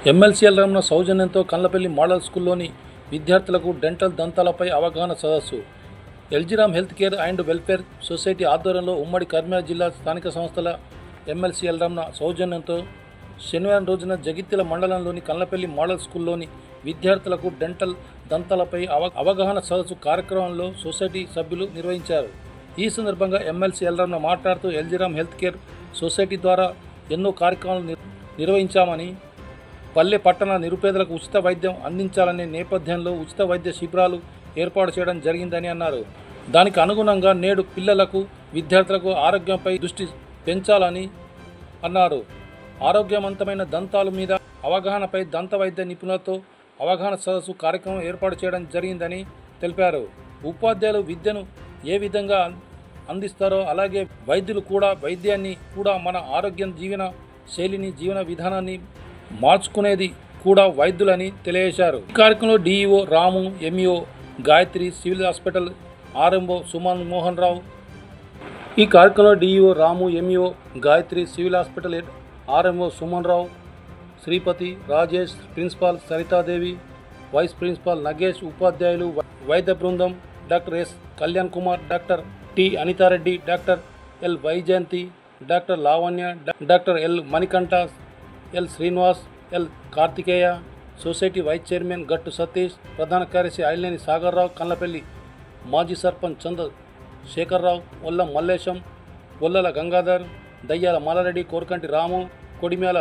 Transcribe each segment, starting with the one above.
ఎమ్మెల్సీఎల్ రమణ సౌజన్యంతో కన్లపల్లి మోడల్ స్కూల్లోని విద్యార్థులకు డెంటల్ దంతాలపై అవగాహన సదస్సు ఎల్జీరామ్ health care and welfare society ఆధ్వర్యంలో ఉమ్మడి కరీంనగర్ జిల్లా స్థానిక సంస్థల ఎమ్మెల్సీఎల్ రమణ సౌజన్యంతో శనివారం రోజున జగిత్యాల మండలంలోని కన్లపల్లి మోడల్ స్కూల్లోని విద్యార్థులకు డెంటల్ దంతాలపై అవగాహన సదస్సు కార్యక్రమంలో సొసైటీ సభ్యులు నిర్వహించారు. ఈ సందర్భంగా ఎమ్మెల్సీఎల్ రమణ మాట్లాడుతూ ఎల్జీరామ్ హెల్త్ కేర్ సొసైటీ ద్వారా ఎన్నో కార్యక్రమాలు నిర్వహించామని, పల్లె పట్టణ నిరుపేదలకు ఉచిత వైద్యం అందించాలనే నేపథ్యంలో ఉచిత వైద్య శిబిరాలు ఏర్పాటు చేయడం జరిగిందని అన్నారు. దానికి అనుగుణంగా నేడు పిల్లలకు విద్యార్థులకు ఆరోగ్యంపై దృష్టి పెంచాలని అన్నారు. ఆరోగ్యవంతమైన దంతాల మీద అవగాహనపై దంత వైద్య నిపుణులతో అవగాహన సదస్సు కార్యక్రమం ఏర్పాటు చేయడం జరిగిందని తెలిపారు. ఉపాధ్యాయులు విద్యను ఏ విధంగా అందిస్తారో అలాగే వైద్యులు కూడా వైద్యాన్ని కూడా మన ఆరోగ్యం జీవన శైలిని జీవన విధానాన్ని మార్చుకునేది కూడా వైద్యులని తెలియజేశారు. ఈ కార్యక్రమంలో DEO Ramu, MEO Gayatri, civil hospital RMO Suman Mohan Rao. ఈ కార్యక్రమంలో DEO Ramu, MEO Gayatri, civil hospital RMO Suman Rao, Sripathi, Rajesh, principal Saritadevi, vice principal Nagesh, ఉపాధ్యాయులు, వైద్య బృందం doctor S Kalyan Kumar, doctor T Anithareddy, doctor L Vyjayanthi, doctor Lavanya, doctor L Manikanta, L Srinivas, L Karthikeya, society vice chairman Gattu Satish, ప్రధాన కార్యదర్శి ఐలేని సాగర్రావు, కన్లపల్లి మాజీ సర్పంచ్ చంద్రశేఖరరావు, ఒల్ల మల్లేశం, ఒల్లల గంగాధర్, దయ్యాల మాలారెడ్డి, కోరకంటి రాము, కొడిమ్యాల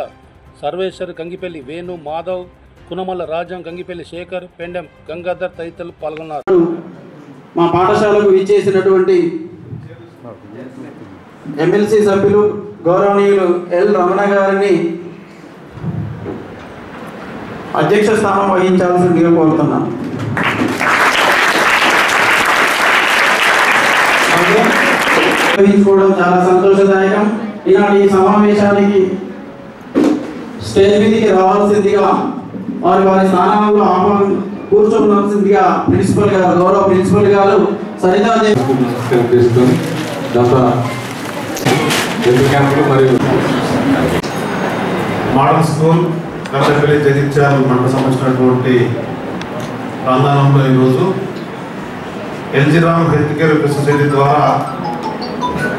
సర్వేశ్వర్, గంగిపల్లి వేణు, మాధవ్, కునమల్ల రాజం, గంగిపల్లి శేఖర్, పెండెం గంగాధర్ తదితరులు పాల్గొన్నారు. మా పాఠశాలకు విచ్చేసినటువంటి ఎమ్మెల్సీ సభ్యులు గౌరవనీయులు ఎల్ రమణ గారిని అధ్యక్ష స్థానం వహించాల్సిందిగా కోరుతున్నాను. వహించుకోవడం చాలా సంతోషదాయకం. ఈనాడు ఈ సమావేశానికి స్టేజ్ మీదకి రావాల్సిందిగా వారి స్థానంలో కూర్చోవలసిందిగా ప్రిన్సిపల్ గారు, గౌరవ ప్రిన్సిపల్ గారు సరితాదేవి మరియు మోడల్ స్కూల్ కన్లపల్లి జగిత్యాల మండల సంబంధించినటువంటి ప్రాంగణంలో ఈరోజు ఎల్జీరామ్ హెల్త్ కేర్ సొసైటీ ద్వారా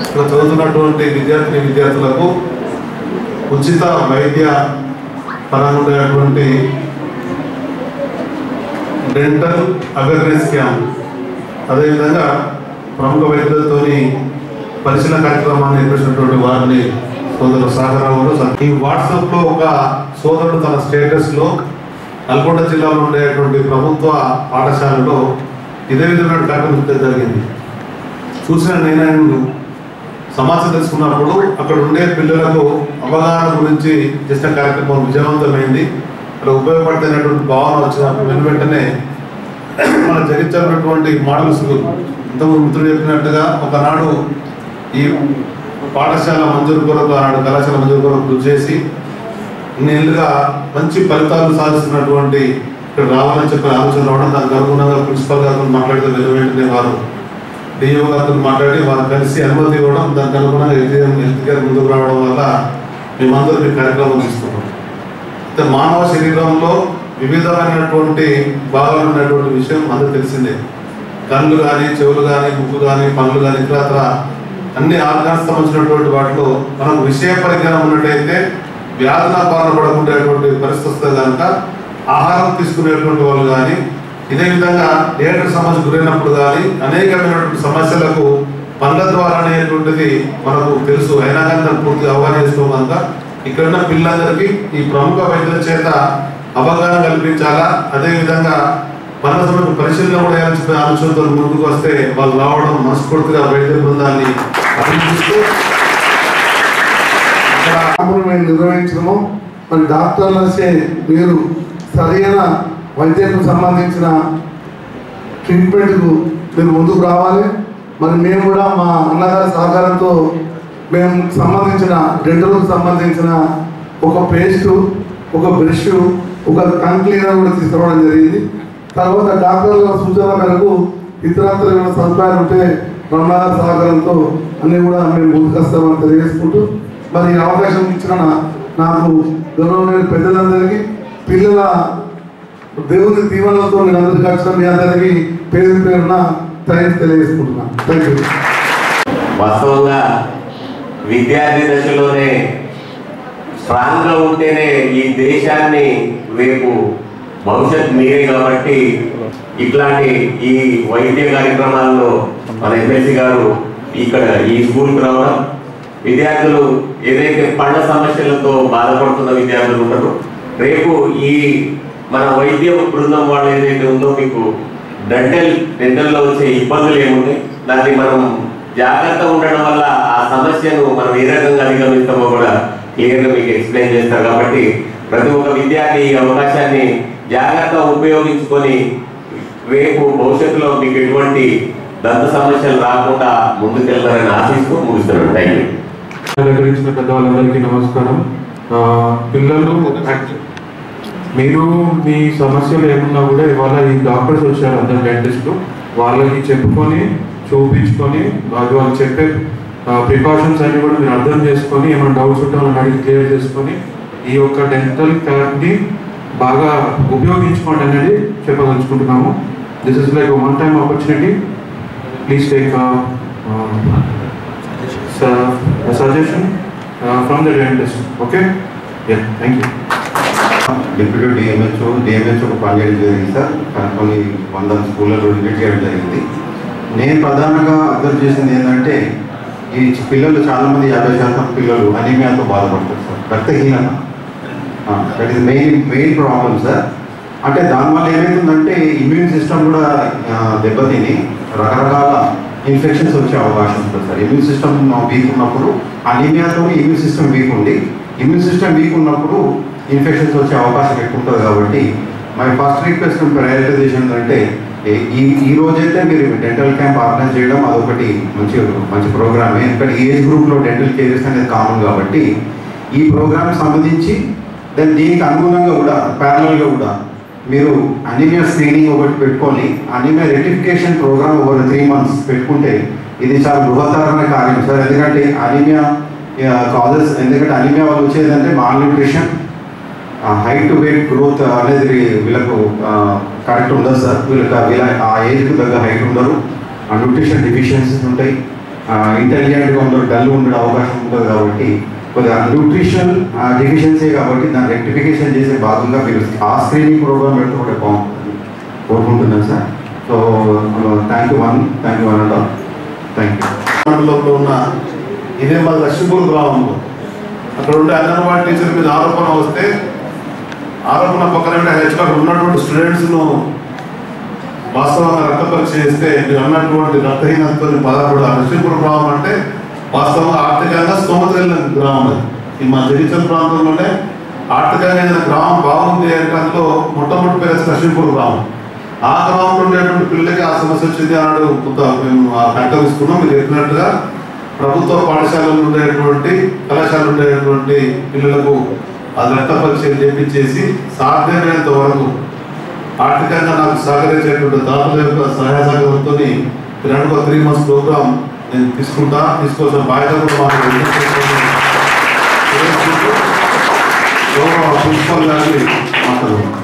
ఇక్కడ చదువుతున్నటువంటి విద్యార్థులకు ఉచిత వైద్య పరంగా ఉండేటువంటి డెంటల్ అవేర్నెస్ క్యాంప్, అదేవిధంగా ప్రముఖ వైద్యులతో పరిశీలన కార్యక్రమాన్ని నిర్వహించినటువంటి వారిని సోదరుడు సాగరావు. ఈ వాట్సాప్లో ఒక సోదరుడు తన స్టేటస్లో నల్గొండ జిల్లాలో ఉండేటువంటి ప్రభుత్వ పాఠశాలలో ఇదే విధమైన కార్యక్రమం జరిగింది. చూసిన నేను సమాచారం తెలుసుకున్నప్పుడు అక్కడ ఉండే పిల్లలకు అవగాహన గురించి చేసిన కార్యక్రమం విజయవంతమైంది. అక్కడ ఉపయోగపడుతున్నటువంటి భావన వచ్చినప్పుడు వెంటనే మన జగిత్యాలటువంటి మోడల్ స్కూల్ ఇంతకుముందు మిత్రులు చెప్పినట్టుగా ఒకనాడు ఈ పాఠశాల మంజూరు కొరకు, ఆనాడు కళాశాల మంజూరు కొరకు కృషి చేసి ఇన్నేళ్ళుగా మంచి ఫలితాలు సాధిస్తున్నటువంటి ఇక్కడ రావాలని చెప్పి ఆలోచన రావడం, దానికి అనుగుణంగా ప్రిన్సిపల్ గారితో మాట్లాడితే వెంటనే వారు డిఓ గారితో మాట్లాడి వారు కలిసి అనుమతి ఇవ్వడం, దానికి అనుగుణంగా హెల్త్ కేర్ ముందుకు రావడం వల్ల మేమందరూ ఈ కార్యక్రమం తీసుకున్నాం. అయితే మానవ శరీరంలో వివిధమైనటువంటి భాగాలు ఉన్నటువంటి విషయం అందరూ తెలిసిందే. కళ్ళు కానీ, చెవులు కానీ, ముక్కు కానీ, పనులు కానీ, ఇతరత్ర అన్ని ఆర్గాన్స్ సంబంధించినటువంటి వాటిలో మనం విషయ పరిజ్ఞానం ఉన్నట్టయితే వ్యాధుల బారిన పడకుండేటువంటి పరిస్థితి వస్తుంది కనుక ఆహారం తీసుకునేటువంటి వాళ్ళు కానీ, ఇదే విధంగా డేటకు సంబంధించి గురైనప్పుడు కానీ అనేకమైనటువంటి సమస్యలకు పనుల ద్వారా అనేటువంటిది మనకు తెలుసు. అయినా కానీ దాన్ని పూర్తిగా అవగాహన చేసుకోవడం కనుక ఇక్కడ ఉన్న పిల్లలందరికీ ఈ ప్రముఖ వైద్యుల చేత అవగాహన కల్పించాలా, అదేవిధంగా పనుల సమయంలో పరిశీలన కూడా చేయాలని ఆలోచనతో ముందుకు వస్తే వాళ్ళు రావడం మనస్ఫూర్తిగా వైద్య బృందాన్ని అభినందిస్తూ మేము నిర్వహించడము. మరి డాక్టర్లసే మీరు సరైన వైద్యానికి సంబంధించిన ట్రీట్మెంట్కు మీరు ముందుకు రావాలి. మరి మేము కూడా మా అన్నగారి సహకారంతో మేము సంబంధించిన డెంటల్కు సంబంధించిన ఒక పేస్టు, ఒక బ్రష్, ఒక టంగ్ క్లీనర్ కూడా తీసుకురావడం జరిగింది. తర్వాత డాక్టర్ల సూచనల మేరకు ఇతరత్ర సదుపాయాలు ఉంటే రమణగారి సహకారంతో అన్నీ కూడా మేము ముందుకొస్తామని తెలియజేసుకుంటూ, మరి అవకాశం ఇచ్చిన నాకు గౌరవనీయ పెద్దలందరికీ పిల్లల దేవుని దీవెనలతో మీరు అందరికీ వచ్చిన మీ అందరికీ పేరు పేరున థ్యాంక్స్ తెలియజేసుకుంటున్నాను. Thank you. వాస్తవంగా విద్యార్థి దశలోనే స్ట్రాంగ్గా ఉంటేనే ఈ దేశాన్ని రేపు భవిష్యత్ మీరే కాబట్టి ఇట్లాంటి ఈ వైద్య కార్యక్రమాల్లో మన ఎమ్మెల్సీ గారు ఇక్కడ ఈ స్కూల్కి రావడం, విద్యార్థులు ఏదైతే పళ్ళ సమస్యలతో బాధపడుతున్న విద్యార్థులు ఉంటారో రేపు ఈ మన వైద్య బృందం వాళ్ళు ఏదైతే ఉందో మీకు డెంటల్లో వచ్చే ఇబ్బందులు ఏముంటాయి, దాన్ని మనం జాగ్రత్తగా ఉండడం వల్ల ఆ సమస్యను మనం ఏ రకంగా అధిగమిస్తామో కూడా క్లియర్గా మీకు ఎక్స్ప్లెయిన్ చేస్తారు. కాబట్టి ప్రతి ఒక్క విద్యార్థి ఈ అవకాశాన్ని జాగ్రత్తగా ఉపయోగించుకొని రేపు భవిష్యత్తులో మీకు ఎటువంటి దంత సమస్యలు రాకుండా ముందుకెళ్తారని ఆశిస్తూ ముగిస్తున్నాను. Thank you. అలంకరించిన పెద్దవాళ్ళందరికీ నమస్కారం. పిల్లలు మీరు మీ సమస్యలు ఏమున్నా కూడా ఇవాళ ఈ డాక్టర్స్ వచ్చారు, అందరు డెంటిస్టులు, వాళ్ళకి చెప్పుకొని చూపించుకొని వాళ్ళు చెప్పే ప్రికాషన్స్ అన్ని కూడా మీరు అర్థం చేసుకొని ఏమైనా డౌట్స్ ఉంటే వాళ్ళని అడిగి క్లియర్ చేసుకొని ఈ యొక్క డెంటల్ కేర్ని బాగా ఉపయోగించుకోండి అనేది చెప్పదలుచుకుంటున్నాము. This is like one time opportunity. Please take suggestion from the dentist. Okay, thank you. Deputy DMHO పనిచేయడం జరిగింది సార్. కొన్ని 100 స్కూళ్ళలో విజిట్ చేయడం జరిగింది. నేను ప్రధానంగా అబ్జర్వ్ చేసింది ఏంటంటే ఈ పిల్లలు చాలామంది 50% పిల్లలు అనీమియాతో బాధపడతారు సార్. రక్తహీనత that is main problem sir. అంటే దానివల్ల ఏమవుతుందంటే ఇమ్యూన్ సిస్టమ్ కూడా దెబ్బతిని రకరకాల ఇన్ఫెక్షన్స్ వచ్చే అవకాశం ఉంటుంది సార్. ఇమ్యూన్ సిస్టమ్ వీక్ ఉన్నప్పుడు అనీమియాతో ఇమ్యూన్ సిస్టమ్ వీక్ ఉండి ఇమ్యూన్ సిస్టమ్ వీక్ ఉన్నప్పుడు ఇన్ఫెక్షన్స్ వచ్చే అవకాశం ఎక్కువ ఉంటుంది. కాబట్టి మై ఫస్ట్ రిక్వెస్ట్ ప్రయారిటైజేషన్ అంటే ఈ రోజైతే మీరు డెంటల్ క్యాంప్ ఆర్గనైజ్ చేయడం అదొకటి మంచి ప్రోగ్రామే. ఎందుకంటే ఏజ్ గ్రూప్లో డెంటల్ కేర్స్ అనేది కామన్ కాబట్టి ఈ ప్రోగ్రామ్ సంబంధించి దీనికి అనుగుణంగా కూడా ప్యారలల్గా కూడా మీరు అనీమియా స్క్రీనింగ్ ఒకటి పెట్టుకొని అనీమియా రెక్టిఫికేషన్ ప్రోగ్రామ్ ఒక 3 months పెట్టుకుంటే ఇది చాలా బృహత్తరమైన కార్యం సార్. ఎందుకంటే అనీమియా కాజెస్, ఎందుకంటే అనీమియా వాళ్ళు వచ్చేదంటే malnutrition, height to weight growth అనేది వీళ్ళకు కరెక్ట్ ఉండదు సార్. వీళ్ళ ఆ ఏజ్కి తగ్గ హైట్ ఉండరు, న్యూట్రిషన్ డెఫిషియన్సీస్ ఉంటాయి, ఇంటెలిజెంట్గా ఉండరు, డల్ ఉండే అవకాశం ఉంటుంది. కాబట్టి కొద్దిగా న్యూట్రిషన్ డెఫిషియన్సీ కాబట్టి దాన్ని రెక్టిఫికేషన్ చేసే భాగంగా మీరు ఆ స్క్రీనింగ్ ప్రోగ్రామ్ పెట్టుకుంటే బాగుంటుంది కోరుకుంటున్నాను sir. So thank you one and all. Thank you. మండలంలో ఉన్న ఇదే మా లక్ష్మీపూర్ గ్రామంలో అక్కడ ఉండే అంగన్వాడీ టీచర్ మీద ఆరోపణ వస్తే ఆరోపణ పక్కన హెచ్ఆర్ ఉన్నటువంటి స్టూడెంట్స్ను వాస్తవంగా రక్త పరీక్ష చేస్తే మీరు అన్నటువంటి రక్తహీనతతో బాధపడు. లక్ష్మీపూర్ గ్రామం అంటే వాస్తవంగా ఆర్థికంగా స్తోమత కలిగిన గ్రామం. అది ఈ మా జగిత్యాల ప్రాంతంలోనే ఆర్థికంగా ఏదైనా గ్రామం బాగుంది అంటే అందులో మొట్టమొదటి పేరు లక్ష్మీపూర్ గ్రామం. ఆ గ్రామంలో ఉండేటువంటి పిల్లలకి ఆ సమస్య వచ్చింది అన్నాడు. కొంత మేము కట్టవిస్తున్నాం. మీరు చెప్పినట్టుగా ప్రభుత్వ పాఠశాలలు ఉండేటువంటి కళాశాలలు ఉండేటువంటి పిల్లలకు అది రక్త పరీక్షలు చేపించేసి సాధ్యమైనంత వరకు ఆర్థికంగా నాకు సహకరించేటువంటి దాతల యొక్క సహాయ సహకారంతో 3 months ప్రోగ్రామ్ నేను తీసుకోవాల్సిన బాధ్యత కూడా మాకు ప్రిన్సిపల్ గారికి మాట్లాడుతున్నాను.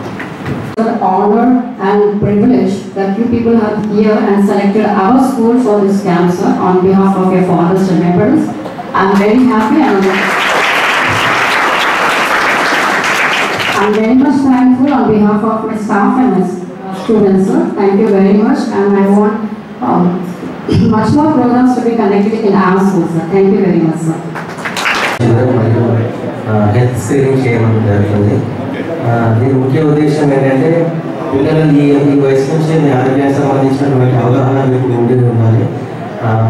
Honor and privilege that you people have here and selected our school for this camp, sir, on behalf of your fathers and members. I'm very happy and I'm very much thankful on behalf of my staff and my students, sir. Thank you very much, and I want much more programs to be conducted in our school, sir. Thank you very much, sir. Health screening చేయడం జరుగుతుంది. దీని ముఖ్య ఉద్దేశం ఏంటంటే పిల్లలు ఈ వయసు నుంచి మీ ఆరోగ్యానికి సంబంధించినటువంటి అవగాహన మీకు ఉండి ఉండాలి.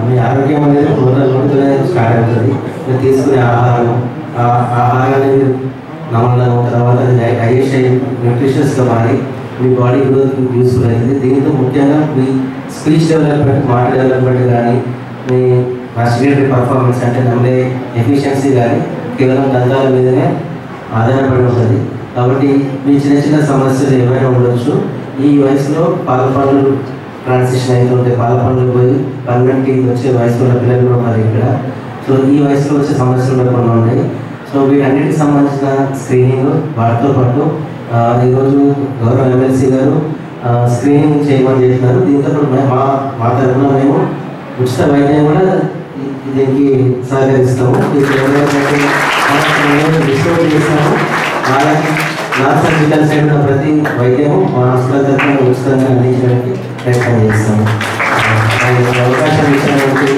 మీ ఆరోగ్యం అనేది నోటితోనే స్టార్ట్ అవుతుంది. మీరు తీసుకునే ఆహారాన్ని మీరు నమ్మడం తర్వాత డైజెస్ట్ అయ్యి న్యూట్రిషన్స్గా మారి మీ బాడీ గ్రోత్ యూస్ఫుల్ అవుతుంది. దీంతో ముఖ్యంగా మీ స్పీచ్ డెవలప్మెంట్, మాట డెవలప్మెంట్ కానీ మీ రెస్పిరేటరీ పర్ఫార్మెన్స్ అంటే నమ్మే ఎఫిషియన్సీ కానీ కేవలం దంతాల మీదనే ఆధారపడి ఉంటుంది. కాబట్టి మీ చిన్న సమస్యలు ఏమైనా ఉండొచ్చు. ఈ వయసులో పాల పనులు ట్రాన్సిషన్ అవుతుంటే పాల పనులు పోయి పర్మనెంట్కి వచ్చే వయసులో ఉన్న పిల్లలు కూడా మరి ఇక్కడ. సో ఈ వయసులో వచ్చే సమస్యలు కొన్ని ఉంటాయి. సో వీటన్నిటికి సంబంధించిన స్క్రీనింగ్ వాటితో పాటు ఈరోజు గౌరవ ఎమ్మెల్సీ గారు స్క్రీనింగ్ చేయమని చేస్తున్నారు. దీంతో మా తరఫున మేము ఉచిత వైద్యం కూడా దీనికి సహకరిస్తాము. డిస్కౌంట్ చేస్తాము. నార్త్ సర్జికల్ సైడ్ ఉన్న ప్రతి వైద్యము మా హాస్పిటల్ తరఫున ఉచితంగా అందించడానికి ప్రయత్నం చేస్తాము. అవకాశం ఇచ్చినటువంటి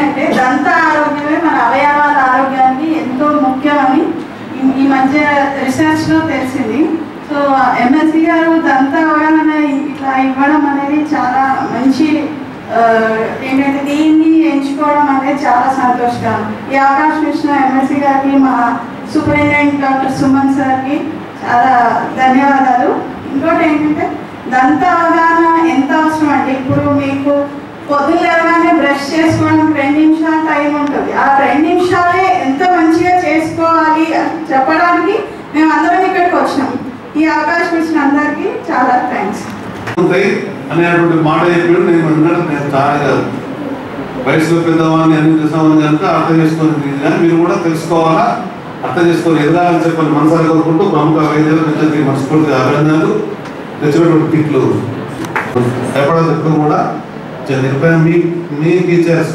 అంటే దంత ఆరోగ్యమే మన అవయవాల ఆరోగ్యానికి ఎంతో ముఖ్యమని ఈ మధ్య రీసెర్చ్లో తెలిసింది. సో ఎమ్మెల్సీ గారు దంత అవగాహన ఇట్లా ఇవ్వడం అనేది చాలా మంచి ఏంటంటే దీన్ని ఎంచుకోవడం అనేది చాలా సంతోషకరం. ఈ అవకాశం ఇచ్చిన ఎమ్మెల్సీ గారికి, మా సూపరింటెండెంట్ డాక్టర్ సుమన్ సార్కి చాలా ధన్యవాదాలు. ఇంకోటి ఏంటంటే దంత అవగాహన ఎంత అవసరం అంటే ఇప్పుడు మీకు పొద్దున్న లేవగానే బ్రష్ చేసుకోవడానికి 2 నిమిషాల టైం ఉంటుంది. ఆ 2 నిమిషాలే ఎంత మంచిగా చేసుకోవాలి చెప్పడానికి మేము అందరం ఇక్కడికి వచ్చినాం. ఈ అవకాశం ఇచ్చిన అందరికీ చాలా థ్యాంక్స్. అనేటువంటి మాట చెప్పాడు. నేను చాలా వయసులో పెద్దవాడిని అన్ని చేసామని కనుక అర్థం చేసుకొని కానీ మీరు కూడా తెలుసుకోవాలా, అర్థం చేసుకొని ఎదగాలని చెప్పని మనసారి కోరుకుంటూ ప్రముఖ వైద్యుల మనస్ఫూర్తిగా అభినందనలు. తెచ్చినటువంటి కిట్లు ఎప్పుడు కూడా నిర్భయం మీ టీచర్స్,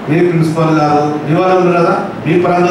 మీ ప్రిన్సిపాల్ గారు, మీ వాళ్ళు కదా మీ పరంగా